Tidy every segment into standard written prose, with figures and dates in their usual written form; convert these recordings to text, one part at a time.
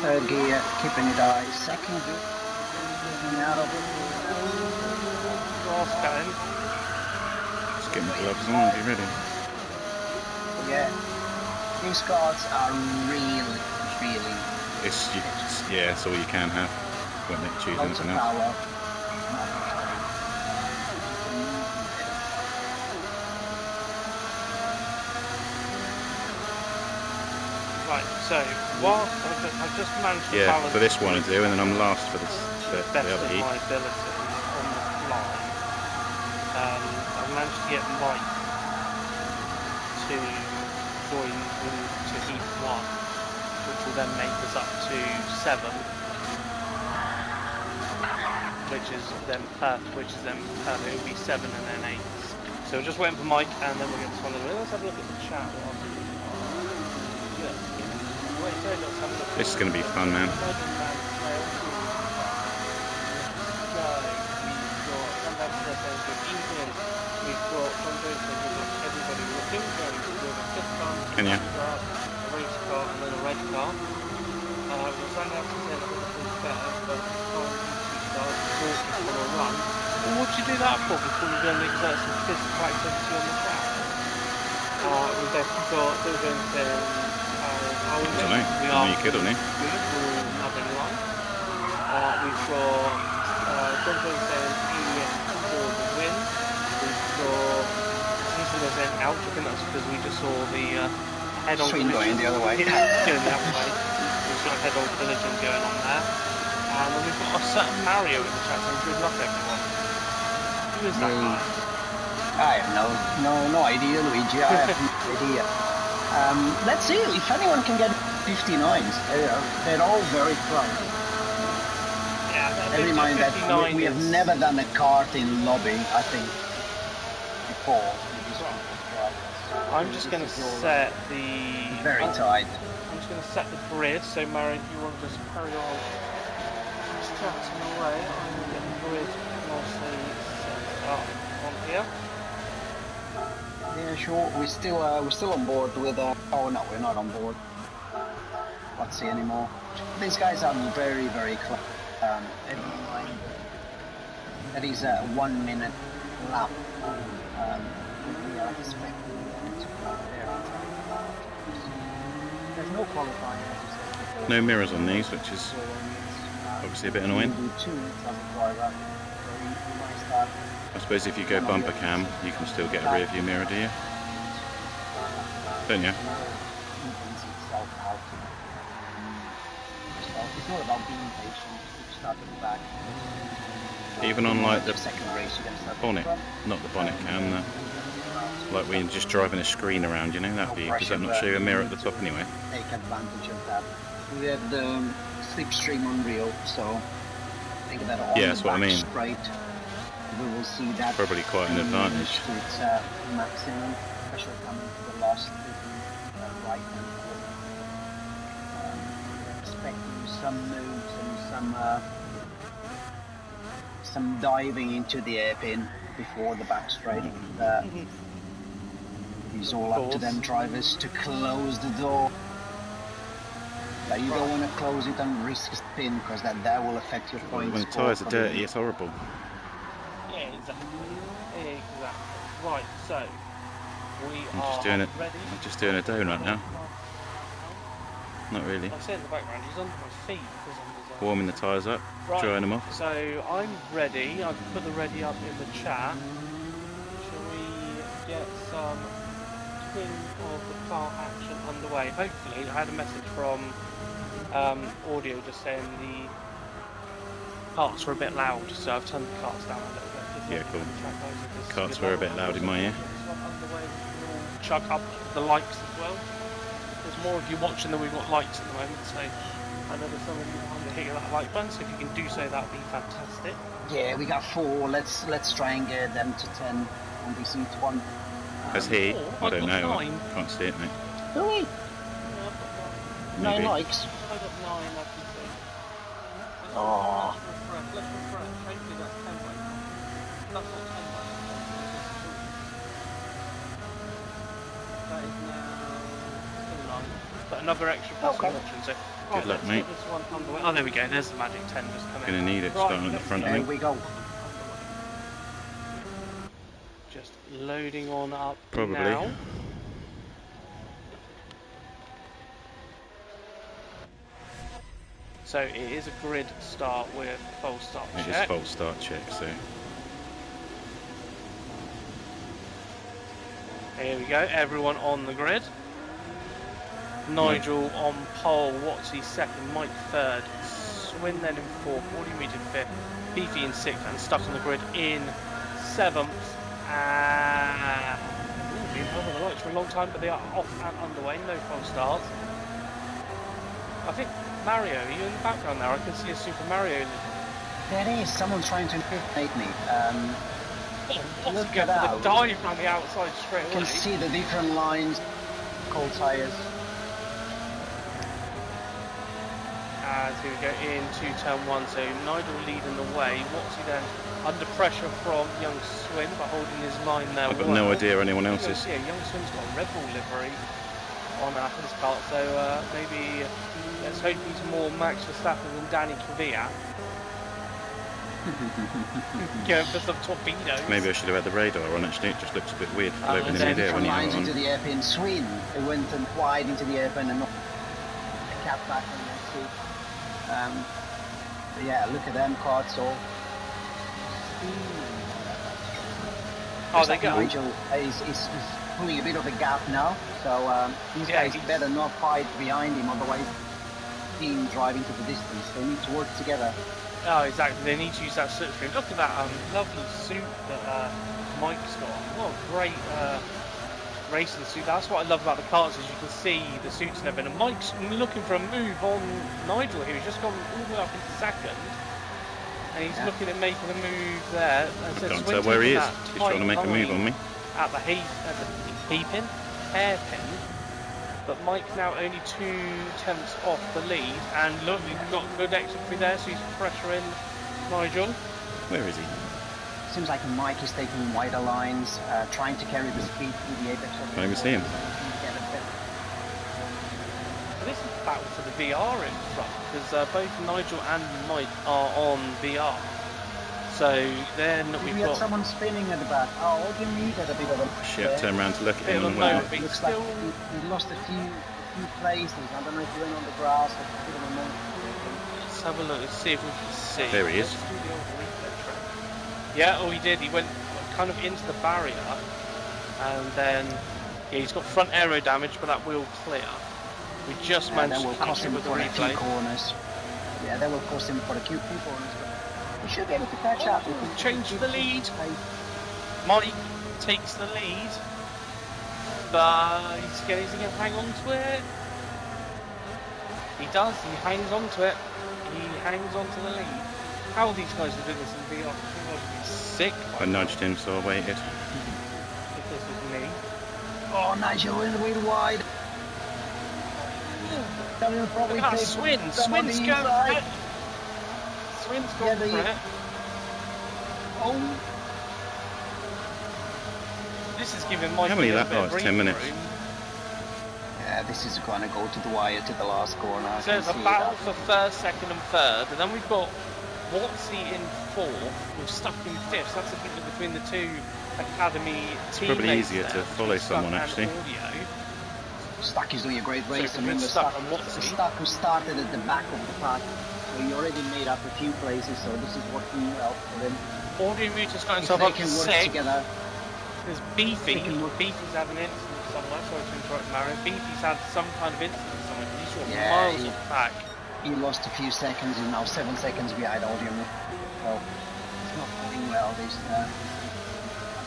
third gear, keeping it high. Second gear, getting out of it. Grass going. Just get my gloves on and be ready. Yeah. These cards are really It's yeah, it's all you can have. Won't let you choose lots of anything else. power. Right, so whilst I've just managed to balance for this one I do, and then I'm last for this the best other of heat. my ability on the fly. I've managed to get Mike to join into heat 1, which will then make us up to 7, which is then perfect. It will be 7 and then 8. So we're just waiting for Mike, and then we'll get this one. Let's have a look at the chat. This is going to be fun, man. Can you? A race car and then a red car. We're running out to 10, I think it's better, but on a run. Well, what did you do that for before you go and exert some physical activity on the track? We've definitely got Bilbin saying, I don't know. You could, haven't you? We'll have in line. We've got John Jones saying he for the win. We've got Hazel saying out. I think that's because we just saw the head-on swing going the other way. Yeah, going the other way. There's like head-on collision going on there. And then we've got a certain Mario in the chat saying good luck everyone. Who is that guy? I have no idea, Luigi. I have no idea. Let's see if anyone can get 59s. They're all very close. Yeah, Bear in mind that we have never done a kart in lobby, I think, before. I'm just going to set the... Very tight. I'm just going to set the grid, so Mary, if you want to just carry on chatting away, I'm going to get the grid nicely set up on here. Yeah, sure. We're still on board with. Oh no, we're not on board. Let's see anymore. These guys are very close. That is a 1 minute lap. We are expecting them to go very tight. There's no qualifying, as you said. No mirrors on these, which is obviously a bit annoying. I suppose if you go bumper cam, you can still get a rear view mirror, do you? Don't you? It's not about being patient, you start at the back. Even on like the second race, you start bonnet, not the bonnet cam, like when you're just driving a screen around, you know, that view. Does that not show you a mirror at the top anyway? Take advantage of that. We have the slipstream on Rio, so I think that all that's what I mean. Straight, we will see that probably quite an advantage. To its maximum, especially coming to the last right hand corner. We're expecting some moves and some diving into the airpin before the back straight. It's all up to them drivers to close the door. But you don't want to close it and risk a spin, because that will affect your points. When the tyres are dirty, it's horrible. Yeah, exactly. Right, so I'm just doing a donut now. Not really. I see in the background, he's under my feet. Warming the tyres up, drying them off. So I'm ready. I've put the ready up in the chat. Shall we get some king of the car action underway? Hopefully, I had a message from audio just saying the carts were a bit loud, so I've turned the carts down a little bit. Yeah, cool. Carts were a bit loud in my ear. Chuck up the likes as well. There's more of you watching than we've got likes at the moment, so I know there's some of you behind the hit that like button, so if you can do so, that would be fantastic. Yeah, we got 4. Let's try and get them to 10 on this each one. Has he? I don't know. I can't see it, mate. Really? Yeah, I've got 9. 9 likes. I got 9, I can see. Oh. Let's refresh. Hopefully that's 10 right now. That's not 10 right now. That is now still 9. put another extra plus Okay. option. So, Good luck, let's mate. get this one underway. Oh, there we go. There's the magic 10 just coming. Gonna need it starting at the front, I There think. we go. Just loading on up Probably. now. So it is a grid start with false start It check. is false start check, so. Here we go, everyone on the grid. Nigel on pole, Watsy second, Mike third, Swin then in fourth, Audiometer in fifth, Beefy in sixth, and stuck on the grid in seventh. And been over the lights for a long time, but they are off and underway, no false starts. I think Mario, are you in the background there? I can see a Super Mario. There is someone trying to impersonate me. Look at at the that. dive on the outside straight You away. can see the different lines, cold tires. As here we go into turn one, so Nigel leading the way. What's he then under pressure from Young Swin, but holding his line there. I've got no idea anyone else is. Yeah, Young Swin's got a Red Bull livery on his cart, so maybe let's hope he's more Max Verstappen than Danny Kvyat. Going for some torpedoes. Maybe I should have had the radar on, actually. It just looks a bit weird floating in And then midair from when you have lines it on. into the airplane swing. It went wide into the airplane and knocked the cap back on the seat. But yeah, look at them cards all. Oh, they go. Nigel is pulling a bit of a gap now, so these guys better not fight behind him, otherwise team driving to the distance. They need to work together. Oh, exactly. They need to use that slipstream. Look at that lovely suit that Mike's got on. What a great racing suit. That's what I love about the karts, is you can see the suits and everything. And Mike's looking for a move on Nigel here. He's just gone all the way up into second. And he's looking at making a move there. I can't tell where he is. He's trying to make a move on me. At the hairpin. But Mike now only 2/10 off the lead, and look, we've got good exit through there, so he's pressuring Nigel. Where is he? Seems like Mike is taking wider lines, trying to carry the speed through the apex of the Can't even see him. So this is battle for the VR in front, because both Nigel and Mike are on VR. So then we've we had got someone spinning at the back. Oh, what do you need at a bit of a... Shit, I turned around to look at him and no, went, but Looks still... like he lost a few places. I don't know if he went on the grass or a bit of a moment. Let's have a look and see if we can see. There he is. Let's do the old replay track. Yeah, oh he did. He went kind of into the barrier, and then he's got front aero damage, but that will clear. We just managed that will to cost catch him him with the for a few replay. corners. Yeah, that will cost him for a few corners. But he should be able to catch up. Change the lead. Mike takes the lead, but he's going to hang on to it. He does. He hangs on to it. He hangs on to the lead. How are these guys are doing this in VR? I'd be sick. I nudged him, so I waited. If this was me. Oh, Nigel in the wheel wide. Probably Look at that Swin. Swin's going for it. Swin's going for it. Oh. This is giving Mike How many a lap bit of bars? 10 minutes. breathing room. Yeah, this is going to go to the wire to the last corner. I So can it's a see battle that. for first, second and third, and then we've got Watsy in fourth, we're stuck in fifth, so that's the difference between the two academy teammates. Probably easier to there, follow someone, Stuck actually. and Audio. Stuck is doing a great race. So I mean, between Stuck and Watsy. Stuck who started at the back of the pack, so he already made up a few places, so this is working well for him. Audio Muter's got If himself they up to can work 6th. together. There's Beefy. They can work- Beefy's had an incident somewhere, sorry to interrupt Mario. Beefy's had some kind of incident somewhere, he's sort of miles off the back. He lost a few seconds, he's now 7 seconds behind Audio. So it's not going well. I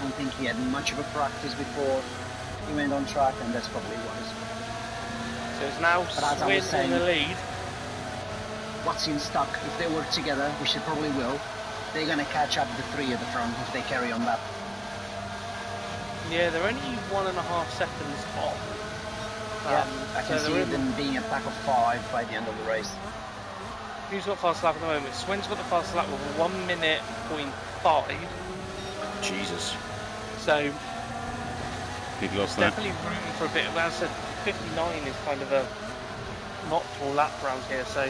don't think he had much of a practice before he went on track, and that's probably what is. So it's now But as I was Swin in the saying- lead. What's in Stuck, if they work together, which they probably will, they're going to catch up the three at the front if they carry on that. Yeah, they're only 1.5 seconds off. Yeah, I so can see they're in- them being a pack of 5 by the end of the race. Who's got fast lap at the moment? Swin's got the fast lap with 1:05. Jesus. So Big loss there. definitely room for a bit. As I said, 59 is kind of a optimal lap around here, so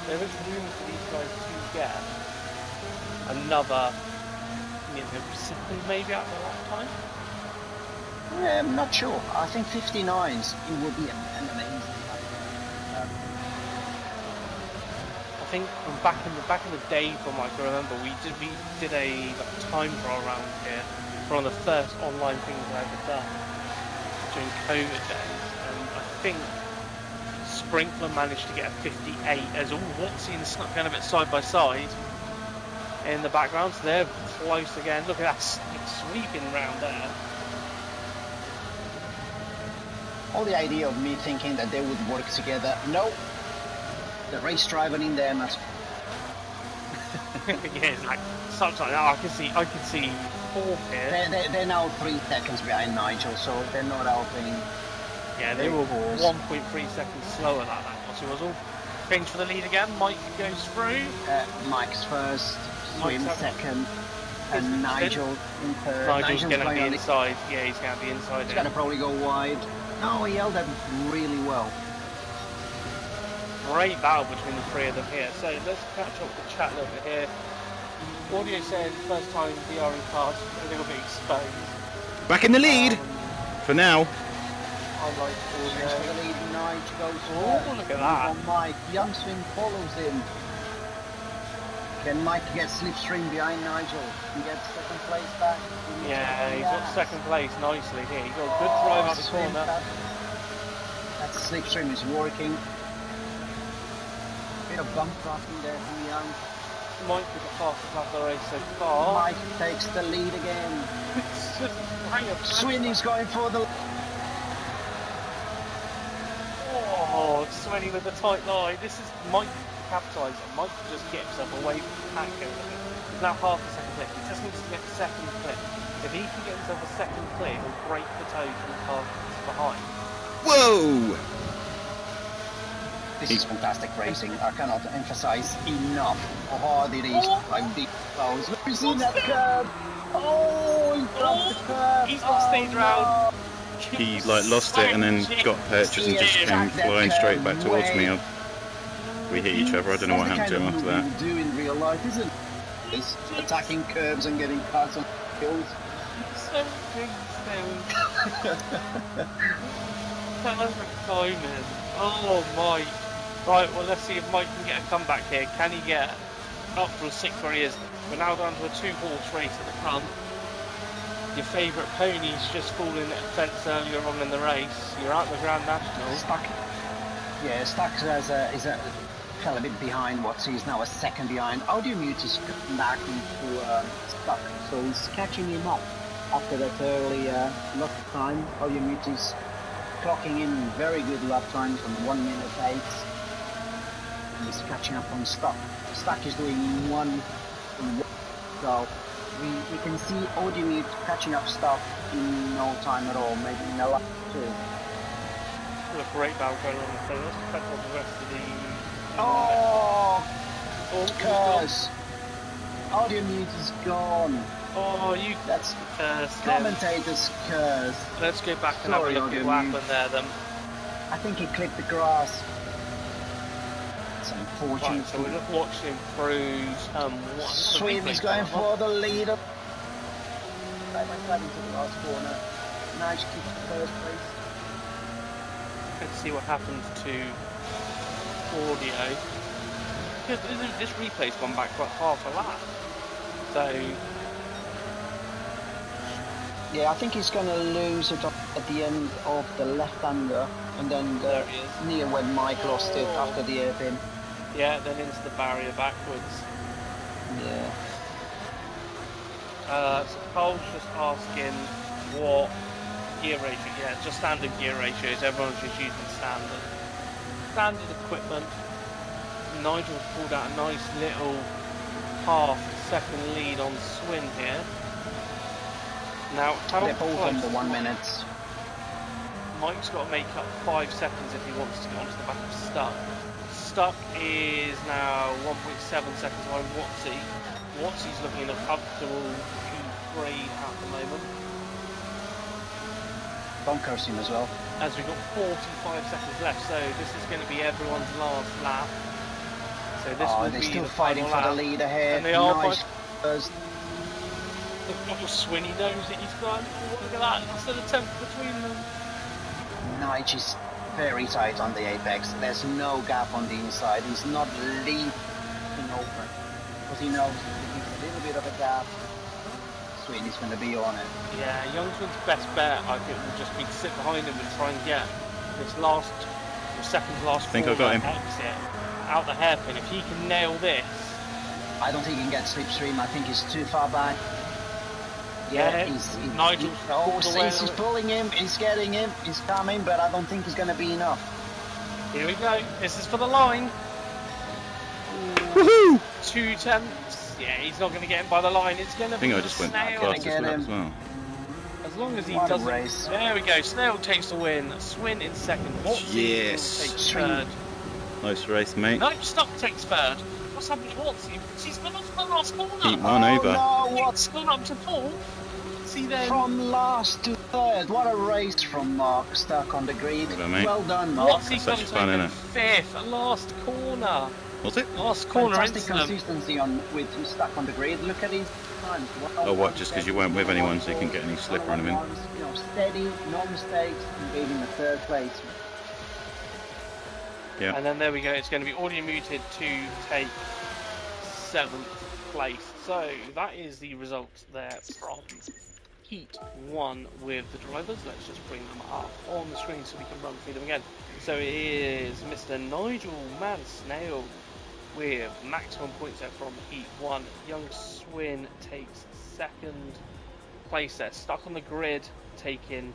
there is room for these guys to get another, second maybe out of their lap time. I'm not sure. I think 59s, it would be an amazing lap. I think from back in the day, from I can remember, we did a time trial around here for one of the first online things I ever done during COVID days, and I think Sprinkler managed to get a 58 as all Watsy and Snuck going a bit side by side in the background, so they're close again. Look at that sweeping round there. All the idea of me thinking that they would work together, no. The race driver in there must. Yeah, it's like sometimes I can see fourth here. They're now 3 seconds behind Nigel, so they're not helping. Yeah, they were 1.3 seconds slower than that. So it was all change for the lead again. Mike goes through. Mike's first, Swim second, and Nigel in third. Nigel's going to be inside. Yeah, he's going to be inside. He's going to probably go wide. No, he held that really well. Great battle between the three of them here. So let's catch up with the chat a little bit here. Audio said first time VR in Karts, a little bit exposed. Back in the lead for now. I like Audio. The lead, Nigel goes oh, look at that. On Mike, Young Swim follows him. Can Mike get slipstream behind Nigel? He gets second place back. Yeah, he's got second place nicely here. He's got a good drive up the corner. That slipstream is working. Bit of bump drafting there from Young. Mike with the fastest lap of the race so far. Mike takes the lead again. It's just hang up. Swinney's going for the. Oh, Swinney with the tight line. This is Mike capitalising. Mike can just get himself away from the pack here. He's now half a second clear. He just needs to get a second clear. If he can get himself a second clear, he'll break the toe from the car behind. Whoa! This is fantastic racing. I cannot emphasize enough how hard it is to drive deep holes. Have you seen that curve? Oh, he dropped the curve. He's lost the round. He lost it and then got purchased and just came flying straight back towards me. We hit each other. I don't know what happened to him after that. Do in real life, isn't it? It's attacking curbs and getting cars on hills. So big perfect timing. Oh my. Right, well let's see if Mike can get a comeback here. Can he get up from 6th where he is? We're now down to a 2-horse race at the front. Your favourite pony's just falling at a fence earlier on in the race. You're out the Grand National. Stuck. Yeah, Stuck is a fell a bit behind what he's now a second behind. Audiomute is coming back into Stuck, so he's catching him up after that early lap time. Audiomute is clocking in very good lap times on 1 minute 8. And he's catching up on Stuck. Stuck is doing 1, so we can see Audiomute catching up Stuck in no time at all, maybe in a lap 2. What a great battle going on, so let's catch up the rest of the... Oh, curse! Audiomute is gone. Oh, you... That's cursed commentator's curse. Let's go back and have a look at what happened there then. I think he clipped the grass. It's unfortunate. Right, so we're just watching through Swim is going for the lead. Side by side into the last corner. Nice keeps the first place. Let's see what happens to Audio. This replay's gone back quite half a lap. So yeah, I think he's going to lose it at the end of the left-hander, and then near when Mike lost it after the airpin. Yeah, then into the barrier backwards. Yeah. So Cole's just asking what gear ratio. Yeah, just standard gear ratios. Everyone's just using standard equipment. Nigel's pulled out a nice little half-second lead on Swin here. Now, they're both under 1 minute. Mike's got to make up 5 seconds if he wants to get onto the back of Stuck. Stuck is now 1.7 seconds behind Watsy. Watsy's looking in a comfortable P3 at the moment. Don't curse him as well. As we've got 45 seconds left, so this is going to be everyone's last lap. So this will they're be still the fighting final for lap. the lead ahead. And they are Nice first. Oh, Swinny knows it. He's got. Look at that. It's an attempt between them. Nige is very tight on the apex. There's no gap on the inside. He's not leaving open because he knows if he gives a little bit of a gap, Sweeney's going to be on it. Yeah, Youngsman's best bet, I think, will just be to sit behind him and try and get this last, or second to last I got him. exit out the hairpin. If he can nail this. I don't think he can get slipstream. I think he's too far back. Yeah, Nigel's he's pulling him, he's getting him, he's coming, but I don't think he's going to be enough. Here we go. This is for the line. Woohoo! 2 attempts. Yeah, he's not going to get him by the line. It's going to be I think I just went that fast as well. As long as he What a doesn't. race. There we go. Snail takes the win. Swin in second. Yes. Takes third. Nice race, mate. No, Stock takes third. What's happening to Watsy? She's gone off the last corner. Keep one over. No, What's gone up to fourth? See then. From last to third. What a race from Mark, stuck on the grid. Well done, Mark. Watsy's Such gone fun, to innit? fifth. Last corner. Was it? Last corner. Fantastic consistency with him stuck on the grid. Look at his times. Oh, what? Just because you weren't with anyone, so you couldn't get any slipper on him in? You know, steady, no mistakes, and gave him a third place. Yeah. And then there we go. It's going to be audio muted to take 7th place. So that is the results there from Heat 1 with the drivers. Let's just bring them up on the screen so we can run through them again. So it is Mr. Nigel Snail with maximum points there from Heat 1. Young Swin takes 2nd place there, stuck on the grid, taking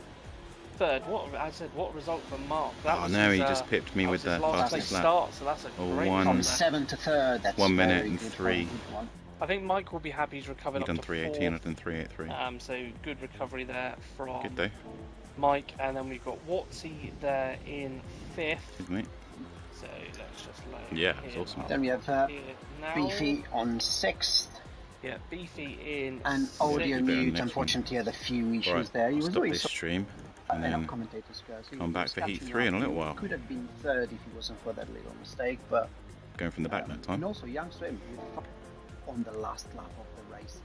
3rd. What a result for Mark. That no, he just pipped me with that fastest lap. Start, so that's a great one. From 7th to 3rd. That's 1 minute very and good 3. I think Mike will be happy he's recovered You've up done to 3:18. 4th. I've done 3:83. So good recovery there from Good day. Mike, and then we've got Watsy there in 5th. Good, mate. So let's just load. Yeah, it's awesome. Then we have here now. Beefy on 6th. Yeah, Beefy in And 6th. Audio Better Mute, next unfortunately, had a few issues Right, there. He I'll was stop doing this stream and then come back for Heat 3 in a little while. Could have been 3rd if he wasn't for that little mistake, but Going from the back that time. and also Young Swim on the last lap of the race.